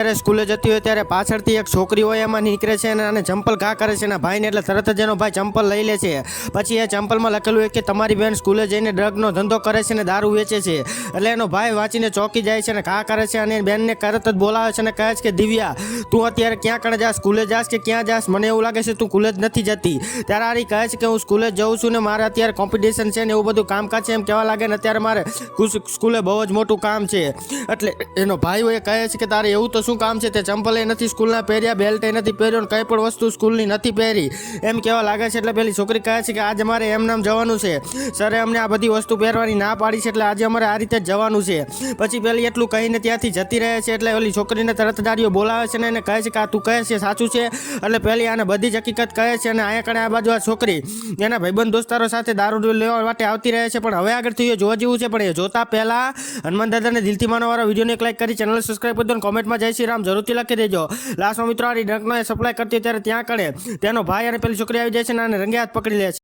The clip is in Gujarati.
ત્યારે સ્કૂલે જતી હોય ત્યારે પાછળથી એક છોકરી હોય એમાં નીકળે છે અને ચંપલ ઘા કરે છે એના ભાઈને, એટલે તરત જ એનો ભાઈ ચંપલ લઈ લે છે. પછી એ ચંપલમાં લખેલું હોય કે તમારી બેન સ્કૂલે જઈને ડ્રગનો ધંધો કરે છે અને દારૂ વેચે છે. એટલે એનો ભાઈ વાંચીને ચોંકી જાય છે અને ઘા કરે છે અને બેનને તરત જ બોલાવે છે અને કહે છે કે દિવ્યા, તું અત્યારે ક્યાં કણે જાસ, સ્કૂલે જાસ કે ક્યાં જાસ? મને એવું લાગે છે તું સ્કૂલે જ નથી જતી. ત્યારે આરી કહે છે કે હું સ્કૂલે જ જાઉં છું ને મારે અત્યારે કોમ્પિટિશન છે ને એવું બધું કામકાજ છે એમ કહેવા લાગે ને અત્યારે મારે સ્કૂલે બહુ જ મોટું કામ છે. એટલે એનો ભાઈ એ કહે છે કે તારે એવું તો શું કામ છે? તે ચંપલ નથી સ્કૂલના પહેર્યા, બેલ્ટ નથી પહેર્યો, કંઈ પણ વસ્તુ સ્કૂલની નથી પહેરી એમ કહેવા લાગે છે. એટલે પેલી છોકરી કહે છે કે આજે અમારે એમ નામ જવાનું છે, સરે અમને આ બધી વસ્તુ પહેરવાની ના પાડી છે, એટલે આજે અમારે આ રીતે જ જવાનું છે. પછી પેલી એટલું કહીને ત્યાંથી જતી રહે છે. એટલે ઓલી છોકરીને તરત દાડીઓ બોલાવે છે ને એને કહે છે કે આ તું કહે છે સાચું છે? એટલે પેલી આને બધી જ હકીકત કહે છે અને અહીંયા કણે આ બાજુ આ છોકરી એના ભાઈબંધ દોસ્તારો સાથે દારૂ લેવા માટે આવતી રહે છે. પણ હવે આગળથી એ જોવા જેવું છે. પણ એ જોતા પહેલાં હનુમાન દાદાને દિલથી માનવાવાળા વિડીયોને એક લાઈક કરી ચેનલ સબસ્ક્રાઈબ કરી દો અને કોમેન્ટમાં જય શ્રી રામ જરૂરથી લખી દેજો. લાસ્ટમાં મિત્રો આ ડ્રગનો એ સપ્લાય કરતી ત્યારે ત્યાં કણે તેનો ભાઈ અને પેલી છોકરી આવી જાય છે અને આને રંગે હાથ પકડી લે છે.